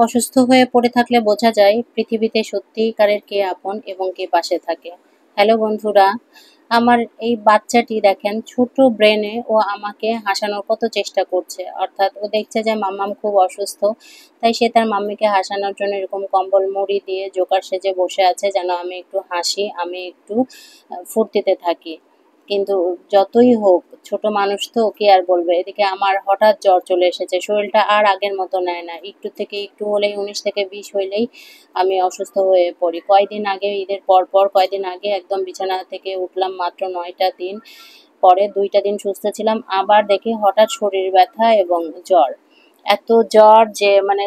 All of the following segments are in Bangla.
অসুস্থ হয়ে পড়ে থাকলে বোঝা যায় পৃথিবীতে সত্যিকারের কে আপন এবং কে পাশে থাকে। হ্যালো বন্ধুরা, আমার এই বাচ্চাটি দেখেন ছোট ব্রেনে ও আমাকে হাসানোর কত চেষ্টা করছে। অর্থাৎ ও দেখছে যে মাম্মাম খুব অসুস্থ, তাই সে তার মাম্মিকে হাসানোর জন্য এরকম কম্বল মুড়ি দিয়ে জোকার সেজে বসে আছে যেন আমি একটু হাসি, আমি একটু ফুর্তিতে থাকি। কিন্তু যতই হোক ছোট মানুষ তো কি আর বলবে। এদিকে আমার হঠাৎ জ্বর চলে এসেছে, শরীরটা আর আগের মতো নেয় না, একটু থেকে একটু হলেই 19 থেকে 20 হইলেই আমি অসুস্থ হয়ে পড়ি। কয়দিন আগে ঈদের পর কয়দিন আগে একদম বিছানা থেকে উঠলাম মাত্র 9টা দিন, পরে 2টা দিন সুস্থ ছিলাম, আবার দেখি হঠাৎ শরীর ব্যথা এবং জ্বর। এত জ্বর যে মানে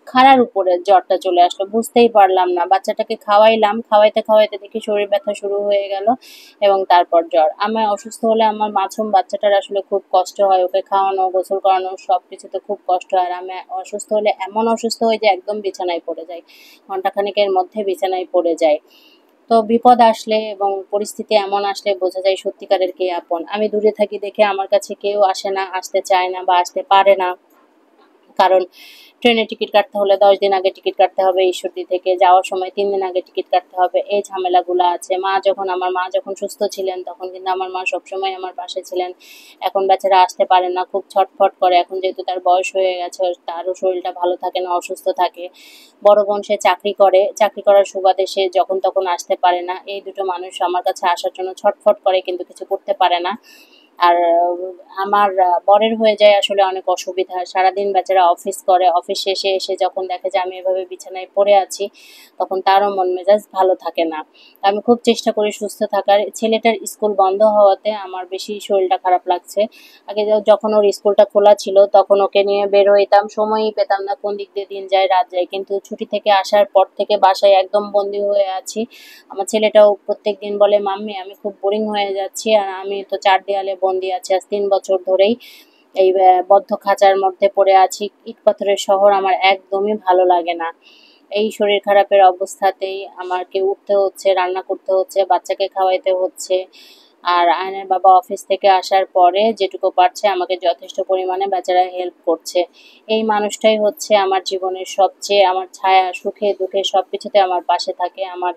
খাড়ার উপরে জ্বরটা চলে আসলো, বুঝতেই পারলাম না। বাচ্চাটাকে খাওয়াইলাম, খাওয়াইতে খাওয়াইতে দেখি শরীর ব্যথা শুরু হয়ে গেল এবং তারপর জ্বর। আমি অসুস্থ হলে আমার মাসুম বাচ্চাটার আসলে খুব কষ্ট হয়, ওকে খাওয়ানো, গোসল করানো সব কিছুতে খুব কষ্ট হয়। আর আমি অসুস্থ হলে এমন অসুস্থ হই যে একদম বিছানায় পড়ে যাই, ঘন্টাখানেকের মধ্যে বিছানায় পড়ে যাই। তো বিপদ আসলে এবং পরিস্থিতি এমন আসলে বোঝা যায় সত্যিকারের কে আপন। আমি দূরে থাকি দেখে আমার কাছে কেউ আসে না, আসতে চায় না বা আসতে পারে না। কারণ ট্রেনের টিকিট কাটতে হলে 10 দিন আগে টিকিট কাটতে হবে, ঈশ্বরদী থেকে যাওয়ার সময় 3 দিন আগে টিকিট কাটতে হবে, এই ঝামেলাগুলো আছে। আমার মা যখন সুস্থ ছিলেন তখন কিন্তু আমার মা সবসময় আমার পাশে ছিলেন। এখন বেচারা আসতে পারে না, খুব ছটফট করে। এখন যেহেতু তার বয়স হয়ে গেছে, তারও শরীরটা ভালো থাকে না, অসুস্থ থাকে। বড় বোন সে চাকরি করে, চাকরি করার সুবাদে সে যখন তখন আসতে পারে না। এই দুটো মানুষ আমার কাছে আসার জন্য ছটফট করে কিন্তু কিছু করতে পারে না। আর আমার বরের হয়ে যায় আসলে অনেক অসুবিধা। সারাদিন বেচারা অফিস করে, অফিস শেষে এসে যখন দেখে যে আমি এভাবে বিছানায় পড়ে আছি, তখন তারও মন মেজাজ ভালো থাকে না। আমি খুব চেষ্টা করি সুস্থ থাকার। ছেলেটার স্কুল বন্ধ হওয়াতে আমার বেশি শরীরটা খারাপ লাগছে। আগে যখন ওর স্কুলটা খোলা ছিল তখন ওকে নিয়ে বের হইতাম, সময়ই পেতাম না কোন দিক দিয়ে দিন যায় রাত যায়। কিন্তু ছুটি থেকে আসার পর থেকে বাসায় একদম বন্দি হয়ে আছি। আমার ছেলেটাও প্রত্যেকদিন বলে, মাম্মি আমি খুব বোরিং হয়ে যাচ্ছি, আর আমি তো 4 দেয়ালে বন্দি আছি আজ 3 বছর ধরেই। এই বদ্ধ খাঁচার মধ্যে পড়ে আছি। ইট পাথরের শহর আমার একদমই ভালো লাগে না। এই শরীর খারাপের অবস্থাতেই আমাকে উঠতে হচ্ছে, রান্না করতে হচ্ছে, বাচ্চাকে খাওয়াইতে হচ্ছে। আর আয়নের বাবা অফিস থেকে আসার পরে যেটুকু পারছে আমাকে যথেষ্ট পরিমাণে বেচারা হেল্প করছে। এই মানুষটাই হচ্ছে আমার জীবনের সবচেয়ে আমার ছায়া, সুখে দুঃখে সবকিছুতে আমার পাশে থাকে। আমার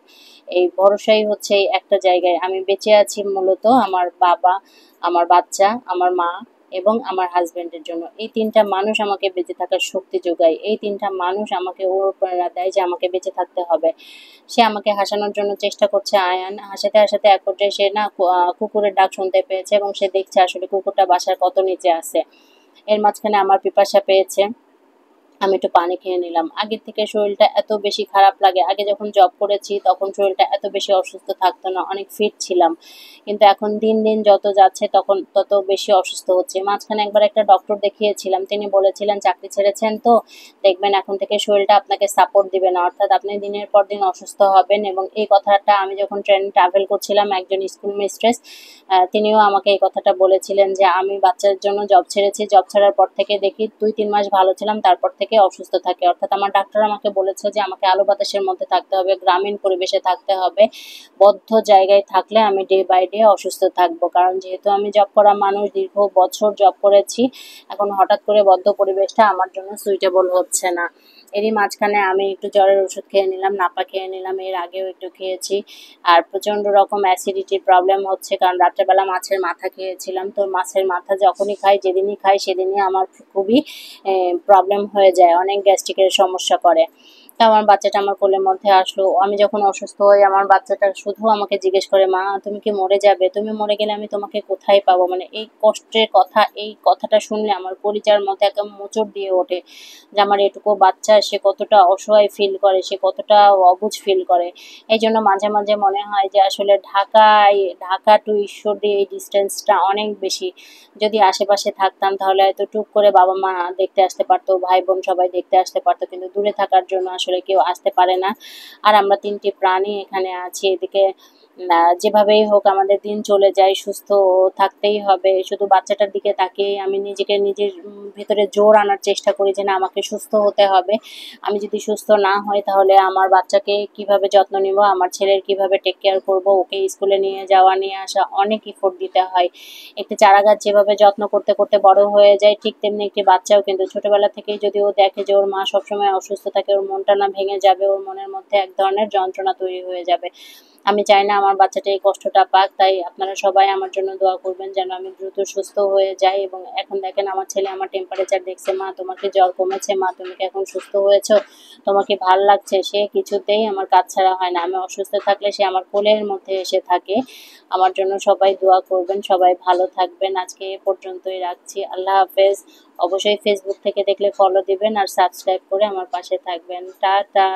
এই ভরসাই হচ্ছে এই একটা জায়গায় আমি বেঁচে আছি মূলত আমার বাবা, আমার বাচ্চা, আমার মা এবং আমার হাজবেন্ডের জন্য। এই 3টা মানুষ আমাকে বেঁচে থাকার শক্তি যোগায়। এই 3টা মানুষ আমাকে অনুপ্রেরণা দেয় যে আমাকে বেঁচে থাকতে হবে। সে আমাকে হাসানোর জন্য চেষ্টা করছে আয়ান। হাসাতে হাসাতে এক পর্যায়ে সে না কুকুরের ডাক শুনতে পেয়েছে এবং সে দেখছে আসলে কুকুরটা বাসার কত নিচে আছে। এর মাঝখানে আমার পিপাসা পেয়েছে, আমি একটু পানি খেয়ে নিলাম। আগের থেকে শরীরটা এত বেশি খারাপ লাগে। আগে যখন জব করেছি তখন শরীরটা এত বেশি অসুস্থ থাকতো না, অনেক ফিট ছিলাম। কিন্তু এখন দিন দিন যত যাচ্ছে তখন তত বেশি অসুস্থ হচ্ছে। মাঝখানে একবার একটা ডক্টর দেখিয়েছিলাম, তিনি বলেছিলেন চাকরি ছেড়েছেন তো দেখবেন এখন থেকে শরীরটা আপনাকে সাপোর্ট দিবে না, অর্থাৎ আপনি দিনের পর দিন অসুস্থ হবেন। এবং এই কথাটা আমি যখন ট্রেনে ট্রাভেল করছিলাম, একজন স্কুল মিস্ট্রেস তিনিও আমাকে এই কথাটা বলেছিলেন যে আমি বাচ্চার জন্য জব ছেড়েছি, জব ছাড়ার পর থেকে দেখি 2-3 মাস ভালো ছিলাম, তারপর থেকে অসুস্থ থাকি। অর্থাৎ আমার ডাক্তার আমাকে বলেছে যে আমাকে আলো বাতাসের মধ্যে থাকতে হবে, গ্রামীণ পরিবেশে থাকতে হবে। বদ্ধ জায়গায় থাকলে আমি ডে বাই ডে অসুস্থ থাকবো। কারণ যেহেতু আমি জব করা মানুষ, দীর্ঘ বছর জব করেছি, এখন হঠাৎ করে বদ্ধ পরিবেশটা আমার জন্য সুইটেবল হচ্ছে না। এরই মাঝখানে আমি একটু জ্বরের ওষুধ খেয়ে নিলাম, নাপা খেয়ে নিলাম, এর আগেও একটু খেয়েছি। আর প্রচণ্ড রকম অ্যাসিডিটির প্রবলেম হচ্ছে, কারণ রাত্রেবেলা মাছের মাথা খেয়েছিলাম। তো মাছের মাথা যখনই খাই, যেদিনই খাই সেদিনই আমার খুবই প্রবলেম হয়ে যায়, অনেক গ্যাস্ট্রিকের সমস্যা করে। তা আমার বাচ্চাটা আমার কোলের মধ্যে আসলো। আমি যখন অসুস্থ হই আমার বাচ্চাটা শুধু আমাকে জিজ্ঞেস করে, মা তুমি কি মরে যাবে? তুমি মরে গেলে আমি তোমাকে কোথায় পাবো? মানে এই কষ্টের কথা, এই কথাটা শুনলে আমার কলিজার মধ্যে একদম মোচড় দিয়ে ওঠে যে আমার এটুকু বাচ্চা, সে কতটা অসহায় ফিল করে, সে কতটা অবুঝ ফিল করে। এই জন্য মাঝে মাঝে মনে হয় যে আসলে ঢাকা টু ঈশ্বরদী এই ডিস্টেন্সটা অনেক বেশি। যদি আশেপাশে থাকতাম তাহলে হয়তো টুক করে বাবা মা দেখতে আসতে পারতো, ভাই বোন সবাই দেখতে আসতে পারতো, কিন্তু দূরে থাকার জন্য আসলে কেউ আসতে পারে না। আর আমরা 3টি প্রাণী এখানে আছি। এদিকে যেভাবেই হোক আমাদের দিন চলে যায়, সুস্থ থাকতেই হবে। শুধু বাচ্চাটার দিকে তাকিয়েই আমি নিজের ভেতরে জোর আনার চেষ্টা করি যে না, আমাকে সুস্থ হতে হবে। আমি যদি সুস্থ না হই তাহলে আমার বাচ্চাকে কিভাবে যত্ন নিব, আমার ছেলের কিভাবে টেক কেয়ার করব, ওকে স্কুলে নিয়ে যাওয়া নিয়ে আসা অনেক এফোর্ট দিতে হয়। একটি চারাগাছ যেভাবে যত্ন করতে করতে বড় হয়ে যায়, ঠিক তেমনি একটি বাচ্চাও কিন্তু ছোটবেলা থেকেই যদি ও দেখে যে ওর মা সবসময় অসুস্থ থাকে, ওর মনটা না ভেঙে যাবে, ওর মনের মধ্যে এক ধরনের যন্ত্রণা তৈরি হয়ে যাবে। আমি চাই না আমার বাচ্চাটা এই কষ্টটা পাক, তাই আপনারা সবাই আমার জন্য দোয়া করবেন যেন আমি দ্রুত সুস্থ হয়ে যাই। এবং এখন দেখেন আমার ছেলে আমার টেম্পারেচার দেখছে, মা তোমার কি জ্বর কমেছে, মা তুমি কি এখন সুস্থ হয়েছো, তোমার কি ভাল লাগছে, সে কিছুতেই আমার কাজ ছাড়া হয় না। আমি অসুস্থ থাকলে সে আমার কোলের মধ্যে এসে থাকে। আমার জন্য সবাই দোয়া করবেন, সবাই ভালো থাকবেন। আজকে এ পর্যন্তই রাখছি, আল্লাহ হাফেজ। অবশ্যই ফেসবুক থেকে দেখলে ফলো দিবেন আর সাবস্ক্রাইব করে আমার পাশে থাকবেন। টাটা।